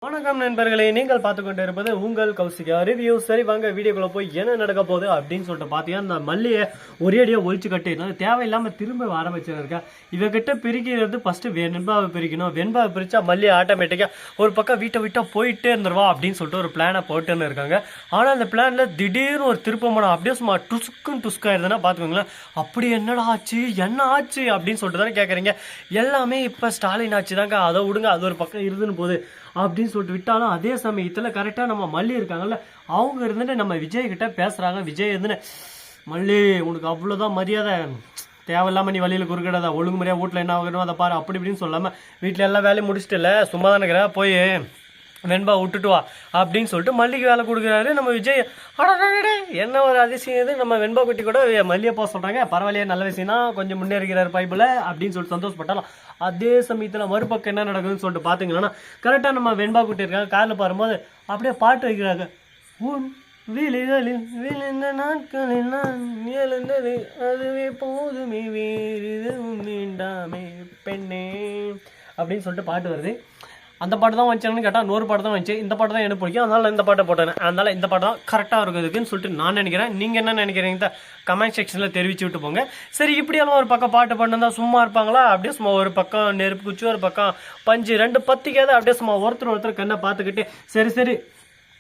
வணக்கம் நண்பர்களே, நீங்கள் பார்த்து கொண்டு இருப்பது உங்கள் கௌசிகா ரிவ்யூ. சரி வாங்க வீடியோக்குள்ள போய் என்ன நடக்க போகுது அப்படின்னு சொல்லிட்டு பார்த்தீங்கன்னா, இந்த மல்லியை ஒரே அடியாக ஒழிச்சு கட்டிடணும். தேவையில்லாமல் திரும்ப ஆரம்பிச்சிருக்கேன். இவகிட்ட பிரிக்கிறது ஃபஸ்ட்டு வெண்பாவை பிரிக்கணும். வெண்பாவை பிரித்தா மல்லி ஆட்டோமேட்டிக்காக ஒரு பக்கம் வீட்டை விட்டால் போயிட்டே இருந்துருவா அப்படின்னு சொல்லிட்டு ஒரு பிளானை போட்டுன்னு இருக்காங்க. ஆனால் அந்த பிளானில் திடீர்னு ஒரு திருப்பமனம் அப்படியே சும்மா டுஸ்க்குன்னு டுஸ்காயிருதுன்னா பார்த்துக்கோங்களேன். அப்படி என்னடா ஆச்சு, என்ன ஆச்சு அப்படின்னு சொல்லிட்டு தானே கேட்குறீங்க. எல்லாமே இப்போ ஸ்டாலின் ஆச்சு தாங்க, அதை விடுங்க, அது ஒரு பக்கம் இருதுன்னு போகுது அப்படின்னு சொல்லிட்டு விட்டாலும், அதே சமயத்தில் கரெக்டாக நம்ம மல்லி இருக்காங்கல்ல, அவங்க இருந்துட்டு நம்ம விஜய் கிட்ட பேசுகிறாங்க. விஜய் இருந்துன்னு, மல்லி உனக்கு அவ்வளோதான் மரியாதை, தேவையில்லாமல் நீ வழியில் குறுக்கிடாத, ஒழுங்கு முறையாக வீட்டில் என்ன ஆகணும் அதை பாரு அப்படி இப்படின்னு சொல்லாமல், வீட்டில் எல்லா வேலையும் முடிச்சுட்டு இல்லை சும்மா தானே இருக்கிற, போய் வெண்பா விட்டுட்டு வா அப்படின்னு சொல்லிட்டு மல்லிக்கு வேலை கொடுக்குறாரு நம்ம விஜய். என்ன ஒரு அதிசயம் இது, நம்ம வெண்பா குட்டி கூட மல்லியை போக சொல்கிறாங்க, பரவாயில்லையே நல்ல விஷயம்னா கொஞ்சம் முன்னேறிக்கிறார் பைப்பில் அப்படின்னு சொல்லிட்டு சந்தோஷப்பட்டாலும், அதே சமயத்தில் மறுபக்கம் என்ன நடக்குதுன்னு சொல்லிட்டு பார்த்தீங்கன்னா, கரெக்டாக நம்ம வெண்பா குட்டி இருக்காங்க, காரில் பாரும்போது அப்படியே பாட்டு வைக்கிறாங்க. விழிகளில் விழுந்த நாட்களில் நான் எழுந்தது அதுவே போதுமே வேறு வேண்டாமே பெண்ணே அப்படின்னு சொல்லிட்டு பாட்டு வருது. அந்த பாட்டு தான் வந்துச்சான்னு கேட்டால் நூறு பாட்டு தான் வந்துச்சு. இந்த பாட்டு தான் எனக்கு பிடிக்கும், அதனால் இந்த பாட்டை போட்டேன். அதனால் இந்த பாட்டு தான் கரெக்டாக இருக்குதுன்னு சொல்லிட்டு நான் நினைக்கிறேன். நீங்கள் என்ன நினைக்கிறீங்க கமெண்ட் செக்ஷனில் தெரிவிச்சு விட்டு போங்க. சரி, இப்படியெல்லாம் ஒரு பக்கம் பாட்டு பண்ணிருந்தா சும்மா இருப்பாங்களா? அப்படியே சும்மா ஒரு பக்கம் நெருப்பு குச்சி, ஒரு பக்கம் பஞ்சு, ரெண்டு பத்திக்காது அப்படியே சும்மா ஒருத்தர் கண்ணை பார்த்துக்கிட்டு, சரி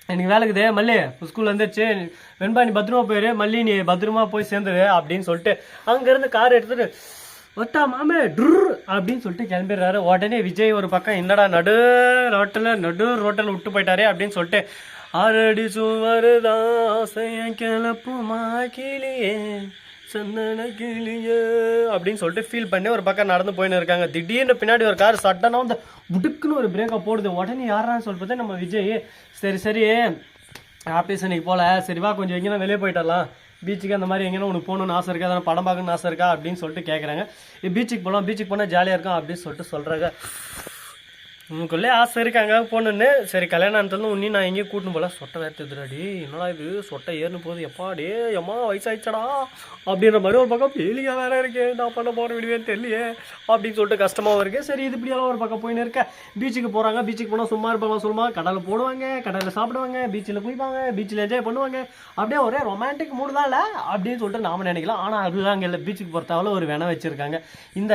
எனக்கு வேலைக்குதே மல்லி, ஸ்கூல் வந்துருச்சு, வெண்பா நீ பத்திரமா போயிரு, மல்லி நீ பத்திரமா போய் சேர்ந்துரு அப்படின்னு சொல்லிட்டு அங்கேருந்து கார் எடுத்துட்டு ஒட்டா மாமே ட்ரு அப்படின்னு சொல்லிட்டு கிளம்பிடுறாரு. உடனே விஜய் ஒரு பக்கம் என்னடா நடு ரோட்டில் விட்டு போயிட்டாரே அப்படின்னு சொல்லிட்டு, ஆரடி சுவருதான் கிளப்புமா கிளியே சந்தன கிளியே அப்படின்னு சொல்லிட்டு ஃபீல் பண்ணி ஒரு பக்கம் நடந்து போயின்னு இருக்காங்க. திடீர்னு பின்னாடி ஒரு கார் சட்டனா வந்து புடுக்குன்னு ஒரு பிரேக்கை போடுது. உடனே யாரான்னு சொல்லிட்டு நம்ம விஜய், சரி ஆஃபீஸ் இன்னைக்கு போல, சரிவா கொஞ்சம் எங்கேனா வெளியே போயிட்டலாம், பீச்சுக்கு அந்த மாதிரி எங்கேனா உனக்கு போகணுன்னு ஆசை இருக்கா, அதனால் படம் பார்க்கணுன்னு ஆசை இருக்கா அப்படின்னு சொல்லிட்டு கேட்குறாங்க. பீச்சுக்கு போனால் ஜாலியாக இருக்கும் அப்படின்னு சொல்லிட்டு சொல்கிறாங்க. உனக்குள்ளே ஆசை இருக்காங்க போகணுன்னு. சரி, கல்யாணத்துலேருந்து உன்னி நான் எங்கேயும் கூட்டின்னு போல, சொட்டை வேர்த்துடுறாடி, என்னடா இது சொட்டை ஏறுன்னு போகுது, எப்பாடே எம்மா வயசாயிடுச்சடா அப்படின்ற மாதிரி ஒரு பக்கம் பேலியாக வேற இருக்கு, நான் பண்ண போகிற விடுவேன்னு தெரியலையே அப்படின்னு சொல்லிட்டு கஷ்டமாகவும் இருக்குது. சரி, இது இப்படியெல்லாம் ஒரு பக்கம் போயின்னு இருக்கேன். பீச்சுக்கு போகிறாங்க. பீச்சுக்கு போனால் சும்மா இருப்பாங்க, சொல்லுமா கடலில் போடுவாங்க, கடலில் சாப்பிடுவாங்க, பீச்சில் குளிப்பாங்க, பீச்சில் என்ஜாய் பண்ணுவாங்க, அப்படியே ஒரே ரொமான்டிக் மூடு தான் இல்லை அப்படின்னு சொல்லிட்டு நாம நினைக்கலாம். ஆனால் அதுதான் அங்கே இல்லை. பீச்சுக்கு பொறுத்தவரை ஒரு வேணை வச்சுருக்காங்க. இந்த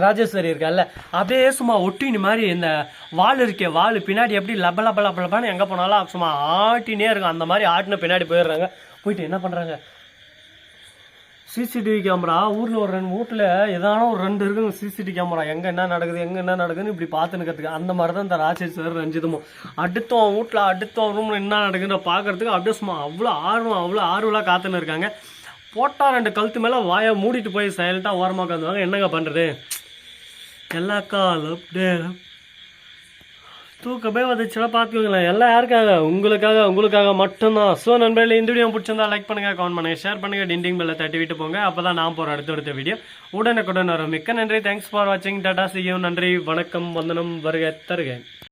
ராஜேஸ்வரி இருக்கால, அப்படியே சும்மா ஒட்டினு மாதிரி இந்த வால் இருக்கே, வால் பின்னாடி எப்படி லபலபான்னு எங்கே போனாலும் சும்மா ஆட்டினே இருக்கும். அந்த மாதிரி ஆட்டின பின்னாடி போயிடுறாங்க. போயிட்டு என்ன பண்ணுறாங்க, சிசிடிவி கேமரா ஊரில் ஒரு வீட்டில் ஏதான ஒரு 2 இருக்குங்க சிசிடிவி கேமரா, எங்கே என்ன நடக்குதுன்னு இப்படி பார்த்துன்னு. அந்த மாதிரி தான் இந்த ராஜேஸ்வரி ரஞ்சிதமும் அடுத்தவன் வீட்டில் அடுத்தவன் ரூமில் என்ன நடக்குதுன்னு பார்க்கறதுக்கு அப்படியே சும்மா அவ்வளோ ஆர்வலாக காத்துன்னு இருக்காங்க. போட்டால் 2 கழுத்து மேலே வாயை மூடிட்டு போய் சைலண்ட்டாக ஓரமாக உட்காந்துவாங்க. என்னங்க பண்ணுறது, எல்லா காலம் நேரம் தூக்கமே வந்துச்சுன்னா பார்த்துக்கோங்களேன். எல்லாம் யாருக்காக, உங்களுக்காக மட்டும்தான். ஸோ நண்பர்களே, இந்த வீடியோ பிடிச்சிருந்தா லைக் பண்ணுங்கள், கமெண்ட் பண்ணுங்கள், ஷேர் பண்ணுங்கள், டிண்டிங் பெல்லை தட்டி விட்டு போங்க. அப்போ தான் நான் போகிற அடுத்த வீடியோ உடனுக்குடன் வரும். மிக்க நன்றி. தேங்க்ஸ் ஃபார் வாட்சிங். Tata, see you. நன்றி, வணக்கம், வந்தனம், வருக தருக.